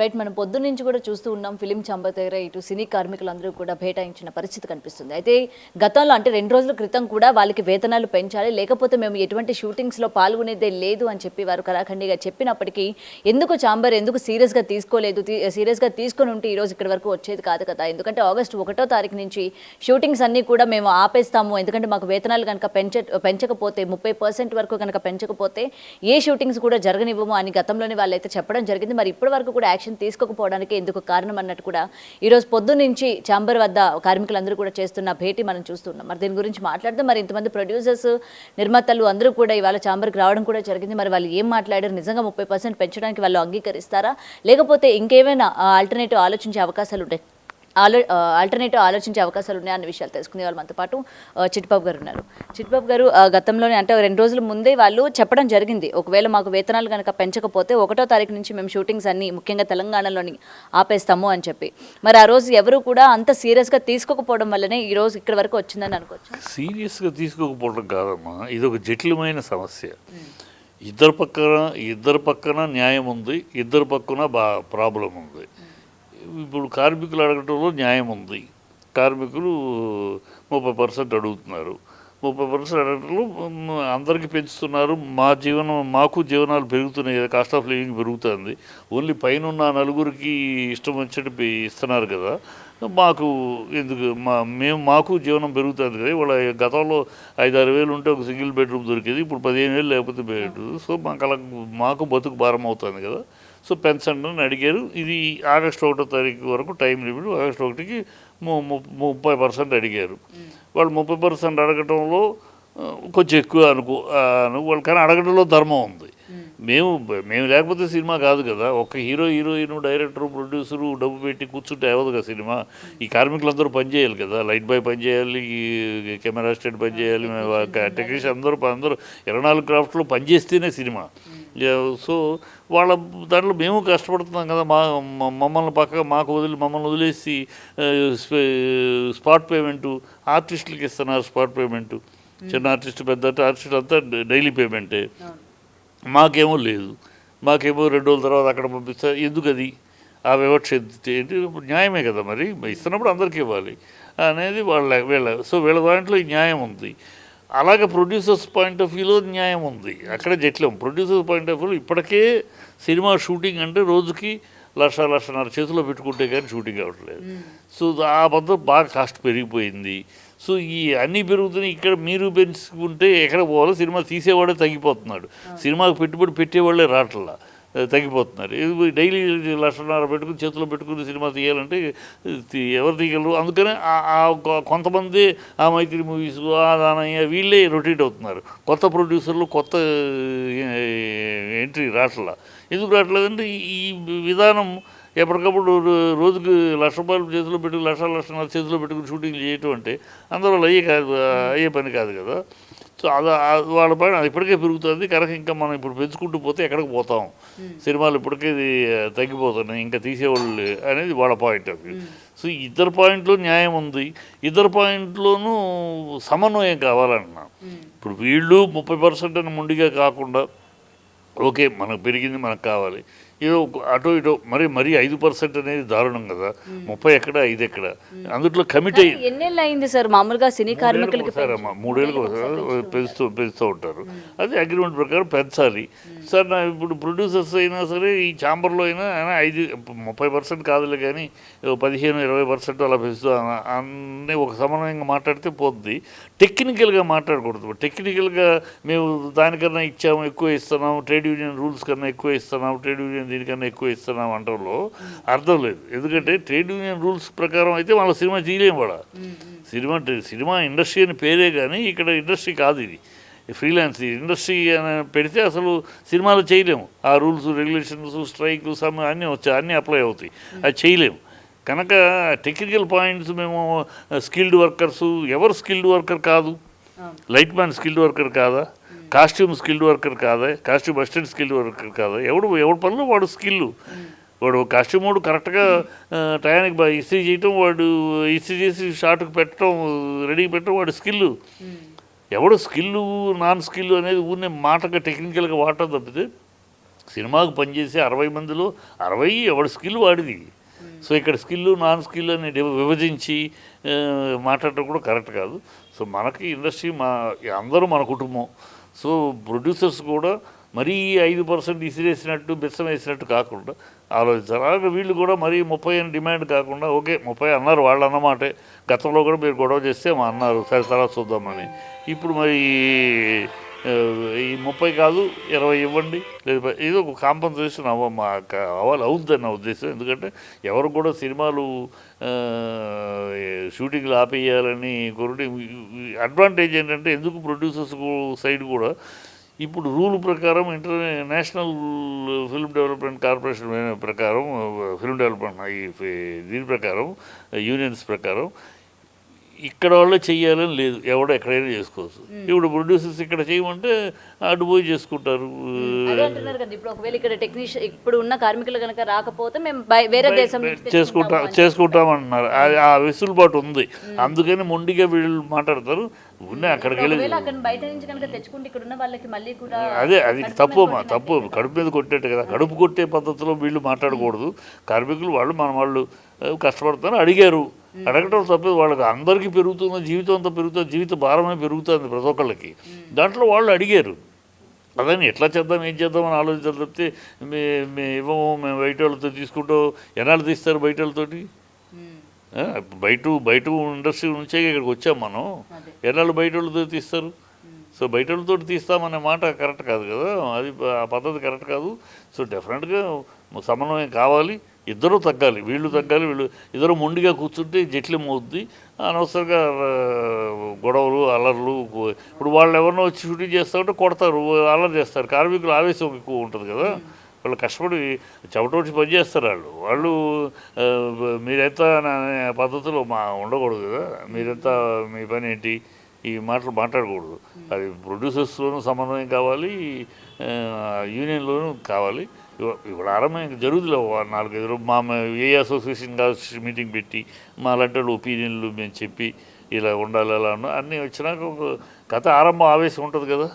Right. మనం పొద్దున్న నుంచి కూడా చూస్తూ ఉన్నాం ఫిలిం ఛాంబర్ దగ్గర ఇటు సినీ కార్మికులందరూ కూడా బైఠాయించిన పరిస్థితి కనిపిస్తుంది. అయితే గతంలో అంటే 2 రోజుల క్రితం కూడా వాళ్ళకి వేతనాలు పెంచాలి, లేకపోతే మేము ఎటువంటి షూటింగ్స్లో పాల్గొనేదే లేదు అని చెప్పి వారు కరాఖండిగా చెప్పినప్పటికీ ఎందుకు ఛాంబర్ ఎందుకు సీరియస్గా తీసుకోలేదు, సీరియస్గా తీసుకొని ఉంటే ఈరోజు ఇక్కడి వరకు వచ్చేది కాదు కదా. ఎందుకంటే ఆగస్టు 1వ తారీఖు నుంచి షూటింగ్స్ అన్నీ కూడా మేము ఆపేస్తాము, ఎందుకంటే మాకు వేతనాలు కనుక పెంచకపోతే 30% వరకు కనుక పెంచకపోతే ఏ షూటింగ్స్ కూడా జరగనివ్వము అని గతంలోనే వాళ్ళైతే చెప్పడం జరిగింది. మరి ఇప్పటి వరకు కూడా యాక్షన్ తీసుకోకపోవడానికి ఎందుకు కారణం అన్నట్టు కూడా ఈరోజు పొద్దు నుంచి ఛాంబర్ వద్ద కార్మికులందరూ కూడా చేస్తున్న భేటీ మనం చూస్తున్నాం. మరి దీని గురించి మాట్లాడితే మరి ఇంతమంది ప్రొడ్యూసర్స్, నిర్మాతలు అందరూ కూడా ఇవాళ ఛాంబర్కి రావడం కూడా జరిగింది. మరి వాళ్ళు ఏం మాట్లాడారు, నిజంగా 30% పెంచడానికి వాళ్ళు అంగీకరిస్తారా, లేకపోతే ఇంకేమైనా ఆల్టర్నేటివ్ ఆలోచించే అవకాశాలు ఉంటాయి ఆలోచించే అవకాశాలు ఉన్నాయి అన్న విషయాలు తెలుసుకునే వాళ్ళు మనతో పాటు చిట్టిబాబు గారు ఉన్నారు. చిట్టిబాబు గారు, గతంలోనే అంటే 2 రోజుల ముందే వాళ్ళు చెప్పడం జరిగింది, ఒకవేళ మాకు వేతనాలు కనుక పెంచకపోతే 1వ తారీఖు నుంచి మేము షూటింగ్స్ అన్ని ముఖ్యంగా తెలంగాణలోని ఆపేస్తాము అని చెప్పి. మరి ఆ రోజు ఎవరు కూడా అంత సీరియస్గా తీసుకోకపోవడం వల్లనే ఈ రోజు ఇక్కడ వరకు వచ్చిందని అనుకోవచ్చు. సీరియస్గా తీసుకోకపోవడం కాదమ్మా, ఇది ఒక జటిలమైన సమస్య. ఇద్దరు పక్కన న్యాయం ఉంది, ఇద్దరు పక్కన ప్రాబ్లం ఉంది. ఇప్పుడు కార్మికులు అడగటంలో న్యాయం ఉంది. కార్మికులు 30% అడుగుతున్నారు. 30% అడగటంలో అందరికీ పెంచుతున్నారు. మాకు జీవనాలు పెరుగుతున్నాయి కదా, కాస్ట్ ఆఫ్ లివింగ్ పెరుగుతుంది. ఓన్లీ పైన ఉన్న నలుగురికి ఇష్టం వచ్చినట్టు ఇస్తున్నారు కదా, మాకు ఎందుకు మాకు జీవనం పెరుగుతుంది కదా. వాళ్ళ గతంలో 5-6 వేలు ఉంటే ఒక సింగిల్ బెడ్రూమ్ దొరికేది, ఇప్పుడు 15 వేలు లేకపోతే బెడ్రూమ్. సో మాకు బతుకు భారం అవుతుంది కదా, సో పెన్షన్ అని అడిగారు. ఇది ఆగస్టు 1వ తారీఖు వరకు టైం లిమిట్. ఆగస్టు 1కి 30% అడిగారు. వాళ్ళు 30% అడగటంలో కొంచెం ఎక్కువ వాళ్ళు, కానీ అడగటంలో ధర్మం ఉంది. మేము లేకపోతే సినిమా కాదు కదా. ఒక హీరోయిన్, డైరెక్టర్, ప్రొడ్యూసరు డబ్బు పెట్టి కూర్చుంటే అవ్వదు కదా సినిమా. ఈ కార్మికులందరూ పనిచేయాలి కదా, లైట్ బాయ్ పనిచేయాలి, కెమెరా అసిస్టెంట్ పనిచేయాలి, టెక్నీషియన్ అందరూ 24 క్రాఫ్ట్లో పనిచేస్తేనే సినిమా. సో వాళ్ళ దాంట్లో మేము కష్టపడుతున్నాం కదా. మమ్మల్ని వదిలేసి స్పాట్ పేమెంటు ఆర్టిస్టులకి ఇస్తున్నారు. స్పాట్ పేమెంటు చిన్న ఆర్టిస్ట్, పెద్ద ఆర్టిస్ట్ అంతా డైలీ పేమెంటే. మాకేమో లేదు. మాకేమో 2 రోజుల తర్వాత అక్కడ పంపిస్తారు. ఎందుకు అది? ఆ వివక్ష ఏంటి? న్యాయమే కదా, మరి ఇస్తున్నప్పుడు అందరికీ ఇవ్వాలి అనేది వీళ్ళ దాంట్లో ఈ న్యాయం ఉంది. అలాగే ప్రొడ్యూసర్స్ పాయింట్ ఆఫ్ వ్యూలో న్యాయం ఉంది. అక్కడ జట్లం ప్రొడ్యూసర్స్ పాయింట్ ఆఫ్ వ్యూలో ఇప్పటికే సినిమా షూటింగ్ అంటే రోజుకి 1.5 చేతిలో పెట్టుకుంటే కానీ షూటింగ్ అవ్వట్లేదు. సో ఆ పద్ధతి బాగా కాస్ట్ పెరిగిపోయింది. సో ఈ అన్నీ పెరుగుతున్నాయి. ఇక్కడ మీరు పెంచుకుంటే ఎక్కడ పోవాలో, సినిమా తీసేవాడే తగ్గిపోతున్నాడు, సినిమాకు పెట్టుబడి పెట్టేవాళ్ళే రావట్లా, తగ్గిపోతున్నారు. డైలీ 1.5 పెట్టుకుని చేతిలో పెట్టుకుని సినిమా తీయాలంటే ఎవరు తీయగలరు? అందుకనే కొంతమంది ఆ మైత్రి మూవీస్, ఆ దానయ్య వీళ్ళే రొటేట్ అవుతున్నారు. కొత్త ప్రొడ్యూసర్లు, కొత్త ఎంట్రీ రావట్లా. ఎందుకు రావట్లేదంటే ఈ విధానం ఎప్పటికప్పుడు రోజుకి ₹1,00,000 చేతిలో పెట్టుకుని 1,00,000 చేతిలో పెట్టుకుని షూటింగ్ చేయటం అంటే అందరూ అయ్యే పని కాదు కదా. సో వాళ్ళ పైన ఇప్పటికే పెరుగుతుంది కనుక ఇంకా మనం ఇప్పుడు పెంచుకుంటూ పోతే ఎక్కడికి పోతాం, సినిమాలు ఇప్పటికే తగ్గిపోతున్నాయి, ఇంకా తీసేవాళ్ళు అనేది వాళ్ళ పాయింట్ ఆఫ్ వ్యూ. సో ఇద్దరు పాయింట్లో న్యాయం ఉంది, ఇద్దరు పాయింట్లోనూ సమన్వయం కావాలన్నా. ఇప్పుడు వీళ్ళు 30% అని ముండిగా కాకుండా, ఓకే మనకు పెరిగింది, మనకు కావాలి, ఏదో అటో ఇటో మరి 5% అనేది దారుణం కదా. 30 ఎక్కడ, 5 ఎక్కడ? అందులో కమిట్ అయ్యి ఎన్నేళ్ళు అయింది సార్ మామూలుగా సినీ కార్మికులకి? సార్ 3 ఏళ్ళకి పెంచుతూ ఉంటారు. అది అగ్రిమెంట్ ప్రకారం పెంచాలి సార్. నా ఇప్పుడు ప్రొడ్యూసర్స్ అయినా సరే, ఈ ఛాంబర్లో అయినా 30% కాదులే కానీ 15-20% అలా పెంచుతూ అన్నీ ఒక సమన్వయంగా మాట్లాడితే పోతుంది. టెక్నికల్గా మాట్లాడకూడదు. టెక్నికల్గా మేము దానికన్నా ఇచ్చాము, ఎక్కువ ఇస్తున్నాము, ట్రేడ్ యూనియన్ రూల్స్ కన్నా ఎక్కువ ఇస్తున్నాము, ట్రేడ్ యూనియన్ దీనికన్నా ఎక్కువ ఇస్తున్నాం అంటంలో అర్థం లేదు. ఎందుకంటే ట్రేడ్ యూనియన్ రూల్స్ ప్రకారం అయితే వాళ్ళ సినిమా చేయలేము. కూడా సినిమా ఇండస్ట్రీ అని పేరే కానీ ఇక్కడ ఇండస్ట్రీ కాదు, ఇది ఫ్రీలాన్స్ ఇండస్ట్రీ అని పెడితే అసలు సినిమాలు చేయలేము. ఆ రూల్స్, రెగ్యులేషన్స్, స్ట్రైక్ అన్నీ అప్లై అవుతాయి, అది చేయలేము. కనుక టెక్నికల్ పాయింట్స్ మేము స్కిల్డ్ వర్కర్సు, ఎవరు స్కిల్డ్ వర్కర్ కాదు? లైట్ మ్యాన్ స్కిల్డ్ వర్కర్ కాదా? కాస్ట్యూమ్ స్కిల్డ్ వర్కర్ కాదా? కాస్ట్యూమ్ అసిస్టెంట్ స్కిల్డ్ వర్కర్ కాదా? ఎవడి పనులు వాడు స్కిల్. వాడు కాస్ట్యూమ్ వాడు కరెక్ట్గా టయానికి ఇస్త్రీ చేయటం, వాడు ఇస్త్రీ చేసి షార్ట్కి పెట్టడం, రెడీకి పెట్టడం వాడు స్కిల్. ఎవడు స్కిల్ నాన్ స్కిల్ అనేది ఊరినే మాటగా టెక్నికల్గా వాడటం తప్పితే సినిమాకు పనిచేసే 60 మందిలో 60 ఎవడి స్కిల్ వాడిది. సో ఇక్కడ స్కిల్ నాన్ స్కిల్ అని విభజించి మాట్లాడటం కూడా కరెక్ట్ కాదు. సో మనకి ఇండస్ట్రీ అందరూ మన కుటుంబం. సో ప్రొడ్యూసర్స్ కూడా మరీ 5% ఇసిరేసినట్టు బెస్సం వేసినట్టు కాకుండా ఆలోచించారు. అలాగే వీళ్ళు కూడా మరీ 30 అని డిమాండ్ కాకుండా ఓకే 30 అన్నారు వాళ్ళు అన్నమాటే. గతంలో కూడా మీరు గొడవ చేస్తే మా అన్నారు సరే తర్వాత చూద్దామని. ఇప్పుడు మరి ఈ 30 కాదు 20 ఇవ్వండి, లేదా ఏదో ఒక కాంపన్సేషన్ అవుద్దని నా ఉద్దేశం. ఎందుకంటే ఎవరు కూడా సినిమాలు షూటింగ్లు ఆపేయాలని కొరటి అడ్వాంటేజ్ ఏంటంటే ఎందుకు ప్రొడ్యూసర్స్ సైడ్ కూడా ఇప్పుడు రూల్ ప్రకారం ఇంటర్నేషనల్ ఫిల్మ్ డెవలప్మెంట్ కార్పొరేషన్ ప్రకారం ఫిల్మ్ డెవలప్మెంట్ దీని ప్రకారం యూనియన్స్ ప్రకారం ఇక్కడ వాళ్ళే చెయ్యాలని లేదు, ఎవడో ఎక్కడైనా చేసుకోవచ్చు. ఇప్పుడు ప్రొడ్యూసర్స్ ఇక్కడ చేయమంటే అటు పోయి చేసుకుంటారు. అదే అంటున్నారు కదా, ఇప్పుడు ఒకవేళ ఇక్కడ టెక్నీషియన్ ఇప్పుడు ఉన్న కార్మికులు కనుక రాకపోతే మేము వేరే దేశం నుంచి చేసుకుంటామంటున్నారు. ఆ వెసులుబాటు ఉంది, అందుకని మొండిగా వీళ్ళు మాట్లాడతారు. అక్కడికి వెళ్ళి బయట నుంచి కనుక తెచ్చుకుంటే ఇక్కడ ఉన్న వాళ్ళకి మళ్ళీ కూడా అదే అది తప్పు కడుపు మీద కొట్టేట్టు కదా. కడుపు కొట్టే పద్ధతిలో వీళ్ళు మాట్లాడకూడదు. కార్మికులు వాళ్ళు కష్టపడతారు, అడిగారు, అడగటం తప్పేది. వాళ్ళకి అందరికీ పెరుగుతున్న జీవితం అంతా పెరుగుతుంది, జీవిత భారమే పెరుగుతుంది ప్రతి ఒక్కళ్ళకి. దాంట్లో వాళ్ళు అడిగారు, అదని ఎట్లా చేద్దాం ఏం చేద్దామని ఆలోచించాలి తప్పితే ఇవ్వము మేము బయట వాళ్ళతో తీసుకుంటాం. ఎన్నాళ్ళు తీస్తారు బయట వాళ్ళతోటి? బయట ఇండస్ట్రీ నుంచే ఇక్కడికి వచ్చాం మనం, ఎన్నాళ్ళు బయట వాళ్ళతో తీస్తారు? సో బయట వాళ్ళతో తీస్తామనే మాట కరెక్ట్ కాదు కదా, అది ఆ పద్ధతి కరెక్ట్ కాదు. సో డెఫినెట్గా సమన్వయం కావాలి, ఇద్దరూ తగ్గాలి, వీళ్ళు ఇద్దరు మొండిగా కూర్చుంటే జట్లం అవుద్ది. అనవసరంగా గొడవలు అల్లర్లు. ఇప్పుడు వాళ్ళు ఎవరినో వచ్చి షూటింగ్ చేస్తామంటే కొడతారు, అల్లరి చేస్తారు. కార్మికులు ఆవేశం ఎక్కువ ఉంటుంది కదా, వాళ్ళు కష్టపడి చెమటోడ్చి పని చేస్తారు. వాళ్ళు మీరెంత అనే పద్ధతిలో ఉండకూడదు కదా. మీరెంత మీ పని ఏంటి ఈ మాటలు మాట్లాడకూడదు. అది ప్రొడ్యూసర్స్లోనూ సమన్వయం కావాలి, యూనియన్లోనూ కావాలి. ఇప్పుడు ఆరంభం జరుగుతుంది 4-5 రోజులు ఏ అసోసియేషన్ మీటింగ్ పెట్టి మా లాంటి ఒపీనియన్లు మేము చెప్పి ఇలా ఉండాలి అలా అన్నీ వచ్చినాక ఒక కథ ఆరంభం ఆవేశం ఉంటుంది కదా.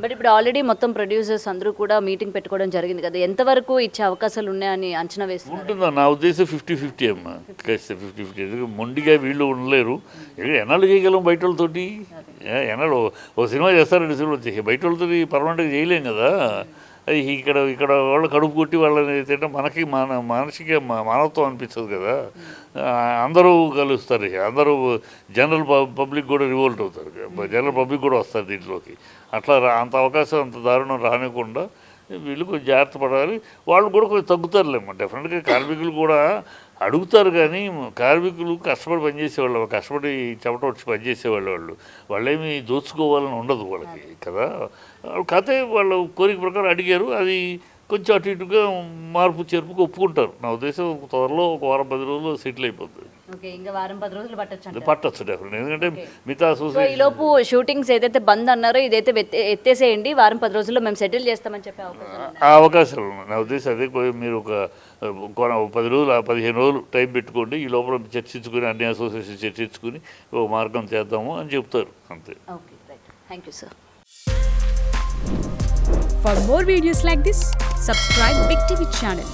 బట్ ఇప్పుడు ఆల్రెడీ మొత్తం ప్రొడ్యూసర్స్ అందరూ కూడా మీటింగ్ పెట్టుకోవడం జరిగింది కదా, ఎంతవరకు ఇచ్చే అవకాశాలు ఉన్నాయని అంచనా వేసి ఉంటుందా? నా ఉద్దేశం 50-50 అమ్మా. 50-50 ఎందుకు మొండిగా వీళ్ళు ఉండలేరు. ఎన్నాళ్ళు చేయగలం బయట వాళ్ళతోటి? ఎన్నాళ్ళు ఓ సినిమా చేస్తారు, 2 సినిమాలు బయట వాళ్ళతో పర్మనెంట్గా చేయలేం కదా. అది ఇక్కడ వాళ్ళు కడుపు కొట్టి వాళ్ళని తింటే మనకి మానసిక మానవత్వం అనిపించదు కదా. అందరూ కలుస్తారు, అందరూ జనరల్ పబ్లిక్ కూడా రివోల్ట్ అవుతారు, జనరల్ పబ్లిక్ కూడా వస్తారు దీంట్లోకి. అట్లా అంత అవకాశం అంత దారుణం రానివ్వకుండా వీళ్ళు కొంచెం జాగ్రత్త పడాలి. వాళ్ళు కూడా కొంచెం తగ్గుతారులేమ్మా. డెఫినెట్గా కార్మికులు కూడా అడుగుతారు, కానీ కార్మికులు కష్టపడి పనిచేసేవాళ్ళు, కష్టపడి చెమట వచ్చి పనిచేసేవాళ్ళు, వాళ్ళేమి దోచుకోవాలని ఉండదు వాళ్ళకి కదా. కథే వాళ్ళ కోరిక ప్రకారం అడిగారు, అది కొంచెం అటు ఇటుగా మార్పు చేర్పుకు ఒప్పుకుంటారు. నా ఉద్దేశం త్వరలో ఒక 1-10 రోజుల్లో సెటిల్ అయిపోతుంది. పట్టచ్చు డెఫినెట్. ఎందుకంటే మిగతా ఈలోపు షూటింగ్స్ ఏదైతే బంద్ అన్నారో ఇదైతే ఎత్తేసేయండి, 1-10 రోజుల్లో మేము సెటిల్ చేస్తామని చెప్పే అవకాశాలు ఉన్నాయి. నా ఉద్దేశం అదే, మీరు ఒక 10 రోజులు 15 రోజులు టైం పెట్టుకోండి, ఈ లోపల చర్చించుకుని అన్ని అసోసియేషన్ చర్చించుకుని ఒక మార్గం చేద్దాము అని చెప్తారు, అంతే. Thank you sir. For more videos like this, subscribe Big TV channel.